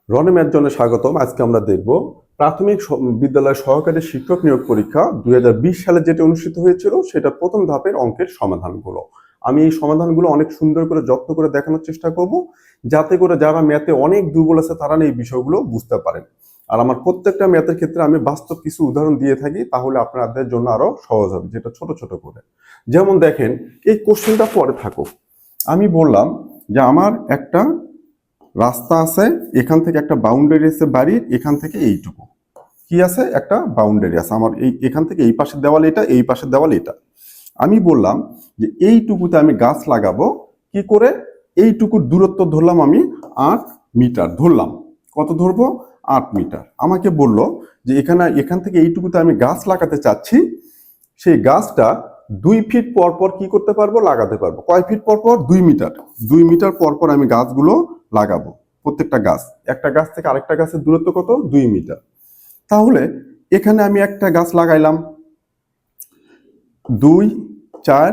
রনে ম্যাথজনে স্বাগতম। আজকে আমরা দেখব প্রাথমিক বিদ্যালয় সহকারী শিক্ষক নিয়োগ পরীক্ষা 2020 সালে যেটা অনুষ্ঠিত হয়েছিল সেটা প্রথম ধাপের অঙ্কের সমাধানগুলো। আমি এই সমাধানগুলো অনেক সুন্দর করে যত্ন করে দেখানোর চেষ্টা করব, যাতে করে যারা ম্যাথে অনেক দুর্বল আছে তারা এই বিষয়গুলো বুঝতে পারেন। আর আমার প্রত্যেকটা ম্যাথের ক্ষেত্রে আমি বাস্তব কিছু উদাহরণ দিয়ে থাকি, তাহলে আপনাদের জন্য আরো সহজ হবে, যেটা ছোট ছোট করে। যেমন দেখেন, এই কোশ্চেনটা পরে থাকুক। আমি বললাম যে আমার একটা রাস্তা আছে, এখান থেকে একটা বাউন্ডারি আছে বাড়ির, এখান থেকে এইটুকু কি আছে, একটা বাউন্ডারি আছে আমার, এখান থেকে এই পাশের দেওয়াল এটা, এই পাশের দেওয়াল এটা। আমি বললাম যে এইটুকুতে আমি গাছ লাগাবো কি করে। এইটুকুর দূরত্ব ধরলাম আমি 8 মিটার ধরলাম। কত ধরবো? 8 মিটার। আমাকে বলল যে এখান থেকে এইটুকুতে আমি গাছ লাগাতে চাচ্ছি, সেই গাছটা 2 ফিট পর পর কি করতে পারবো? লাগাতে পারবো। কয় ফিট পর পর? 2 মিটার। 2 মিটার পর পর আমি গাছগুলো লাগাবো। প্রত্যেকটা গাছ, একটা গাছ থেকে আরেকটা গাছের দূরত্ব কত? 2 মিটার। তাহলে এখানে আমি একটা গাছ লাগাইলাম, 2, 4,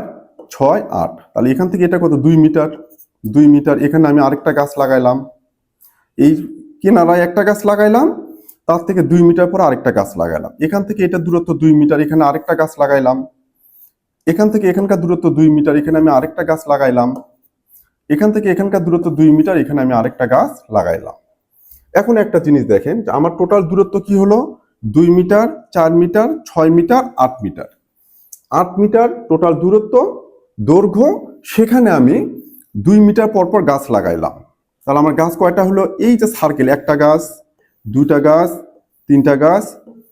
6, 8। তাহলে এখান থেকে এটা কত? 2 মিটার। 2 মিটার। এখানে আমি আরেকটা গাছ লাগাইলাম, এই কিনারায় একটা গাছ লাগাইলাম, তার থেকে 2 মিটার পর আরেকটা গাছ লাগাইলাম। এখান থেকে এটা দূরত্ব 2 মিটার, এখানে আরেকটা গাছ লাগাইলাম। এখান থেকে এখানকার দূরত্ব 2 মিটার, এখানে আমি আরেকটা গাছ লাগাইলাম। এখান থেকে এখানকার দূরত্ব 2 মিটার, এখানে আমি আরেকটা গাছ লাগাইলাম। এখন একটা জিনিস দেখেন, আমার টোটাল দূরত্ব কি হলো? 2 metre, 4 metre, 6 metre, 8 metre. 8 metre total দূরত্ব। দৈর্ঘ্য, সেখানে আমি 2 মিটার পর পর গাছ লাগাইলাম। তাহলে আমার গাছ কয়টা হলো? এই যে সার্কেল, একটা গাছ, দুইটা গাছ, তিনটা গাছ,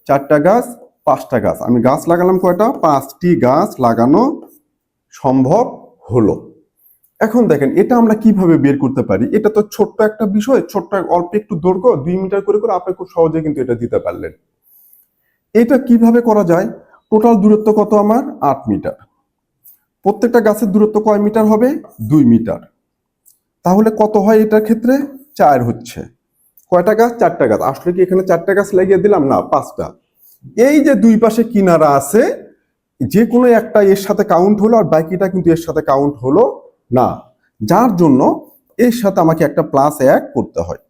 চারটা গাছ, পাঁচটা গাছ। আমি গাছ লাগালাম কয়টা? 5টি গাছ লাগানো সম্ভব হলো। এখন দেখেন, এটা আমরা কিভাবে বের করতে পারি? এটা তো ছোট্ট একটা বিষয়, ছোট্ট অল্প একটু দৈর্ঘ্য, 2 মিটার করে করে আপনি খুব সহজে কিন্তু এটা দিতে পারলেন। এটা কিভাবে করা যায়? টোটাল দূরত্ব কত আমার? 8 মিটার। প্রত্যেকটা গাছের দূরত্ব কয় মিটার হবে? 2 মিটার। তাহলে কত হয় এটার ক্ষেত্রে? 4 হচ্ছে। কয়টা গাছ? 4টা গাছ। আসলে কি এখানে 4টা গাছ লাগিয়ে দিলাম? না, 5টা। এই যে দুই পাশে কিনারা আছে, যে কোনো একটা এর সাথে কাউন্ট হলো, আর বাকিটা কিন্তু এর সাথে কাউন্ট হলো না। যার জন্য এর সাথে আমাকে একটা +1 করতে হয়।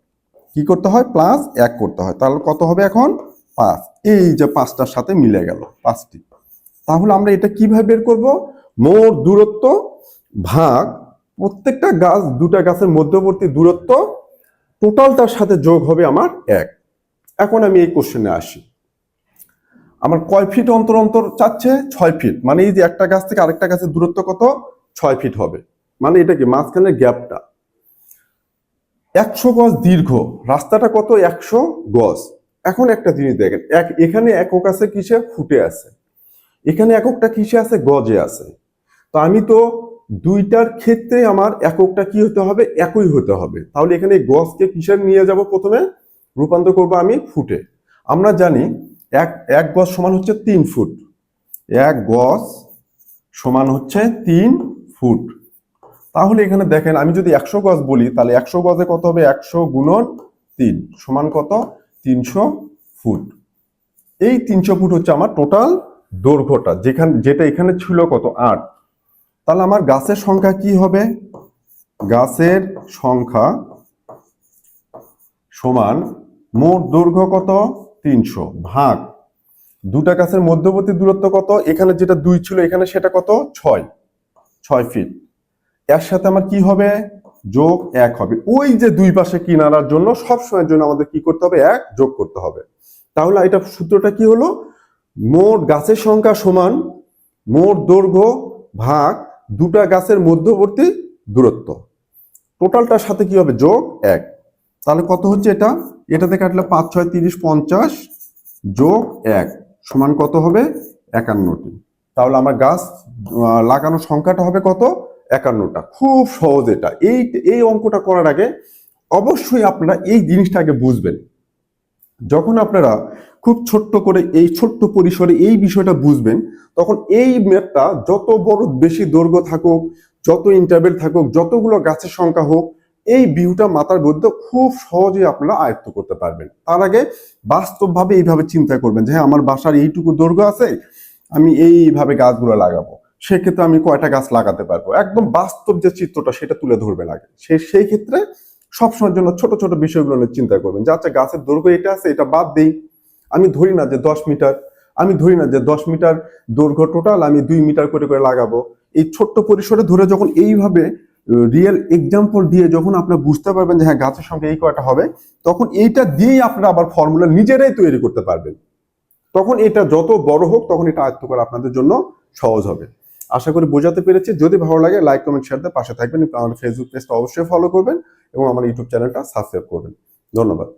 কি করতে হয়? +1 করতে হয়। তাহলে কত হবে এখন? 5। এই যে 5টার সাথে মিলে গেল 5টি। তাহলে আমরা এটা কিভাবে বের করব? মোট দূরত্ব ভাগ প্রত্যেকটা গাছ, দুটা গাছের মধ্যবর্তী দূরত্ব, টোটালটার সাথে যোগ হবে আমার 1। এখন আমি এই কোশ্চেনে আসি। আমার কয় ফিট অন্তর অন্তর চাচ্ছে? 6 ফিট। মানে এই যে একটা গাছ থেকে আরেকটা গাছের দূরত্ব কত? 6 ফিট হবে। মানে এটা কি? মাঝখানের গ্যাপটা। 100 গজ দীর্ঘ রাস্তাটা কত? 100 গজ। এখন একটা জিনিস দেখেন, এখানে একক আছে কিসে? ফুটে আছে। এখানে এককটা কিসে আছে? গজে আছে। তো আমি তো দুইটার ক্ষেত্রে আমার এককটা কি হতে হবে? একই হতে হবে। তাহলে এখানে গজকে কিসের নিয়ে যাব? প্রথমে রূপান্তর করব আমি ফুটে। আমরা জানি এক এক গজ সমান হচ্ছে 3 ফুট। 1 গজ সমান হচ্ছে 3 ফুট। তাহলে এখানে দেখেন, আমি যদি 100 গজ বলি, তাহলে 100 গজে কত হবে? 100 গুণন 3 সমান কত? 300 ফুট। এই 300 ফুট হচ্ছে আমার টোটাল দৈর্ঘ্যটা, যেটা এখানে ছিল কত? 8। তাহলে আমার গাছের সংখ্যা কি হবে? গাছের সংখ্যা সমান মোট দৈর্ঘ্য কত? 300 ভাগ দুটা গাছের মধ্যবর্তী দূরত্ব কত? এখানে যেটা 2 ছিল, এখানে সেটা কত? 6 ফিট। এর সাথে আমার কি হবে? যোগ 1 হবে। ওই যে দুই পাশে কিনারার জন্য সবসময়ের জন্য আমাদের কি করতে হবে? 1 যোগ করতে হবে। তাহলে এটা সূত্রটা কি হলো? মোট গাছের সংখ্যা সমান মোট দৈর্ঘ্য ভাগ দুটা গাছের মধ্যবর্তী দূরত্ব, টোটালটার সাথে কি হবে? যোগ 1। তাহলে কত হচ্ছে এটা? এটাতে কাটলে 5, 6, 30, 50 যোগ 1 সমান কত হবে? 51টি। তাহলে আমার গাছ লাগানোর সংখ্যাটা হবে কত? 51টা। খুব সহজ এটা। এই অঙ্কটা করার আগে অবশ্যই আপনারা এই জিনিসটা আগে বুঝবেন। যখন আপনারা খুব ছোট্ট করে এই ছোট্ট পরিসরে এই বিষয়টা বুঝবেন, তখন এই ম্যাথটা যত বড় বেশি দৈর্ঘ্য থাকুক, যত ইন্টারভেল থাকুক, যতগুলো গাছের সংখ্যা হোক, এই ভিউটা মাথার মধ্যে খুব সহজেই আপনারা আয়ত্ত করতে পারবেন। তার আগে বাস্তবভাবে এইভাবে চিন্তা করবেন যে হ্যাঁ, আমার বাসার এইটুকু দৈর্ঘ্য আছে, আমি এইভাবে গাছগুলো লাগাবো, সেক্ষেত্রে আমি কয়টা গাছ লাগাতে পারবো। একদম বাস্তব যে চিত্রটা সেটা তুলে ধরবেন আগে। সেই ক্ষেত্রে সবসময়ের জন্য ছোট ছোট বিষয়গুলো নিয়ে চিন্তা করবেন যে আচ্ছা গাছের দৈর্ঘ্য এটা আছে, এটা বাদ দেই। আমি ধরি না যে 10 মিটার, আমি ধরি না যে 10 মিটার দৈর্ঘ্য টোটাল আমি 2 মিটার করে করে লাগাবো। এই ছোট্ট পরিসরে ধরে যখন এইভাবে রিয়েল এক্সাম্পল দিয়ে যখন আপনারা বুঝতে পারবেন যে হ্যাঁ গাছের সঙ্গে এই কয়টা হবে, তখন এইটা দিয়েই আপনারা আবার ফর্মুলা নিজেরাই তৈরি করতে পারবেন। তখন এটা যত বড় হোক তখন এটা আয়ত্ত করা আপনাদের জন্য সহজ হবে। আশা করি বোঝাতে পেরেছি। যদি ভালো লাগে লাইক কমেন্ট শেয়ার দিয়ে পাশে থাকবেন। আমার ফেসবুক পেজটা অবশ্যই ফলো করবেন এবং আমার ইউটিউব চ্যানেলটা সাবস্ক্রাইব করবেন। ধন্যবাদ।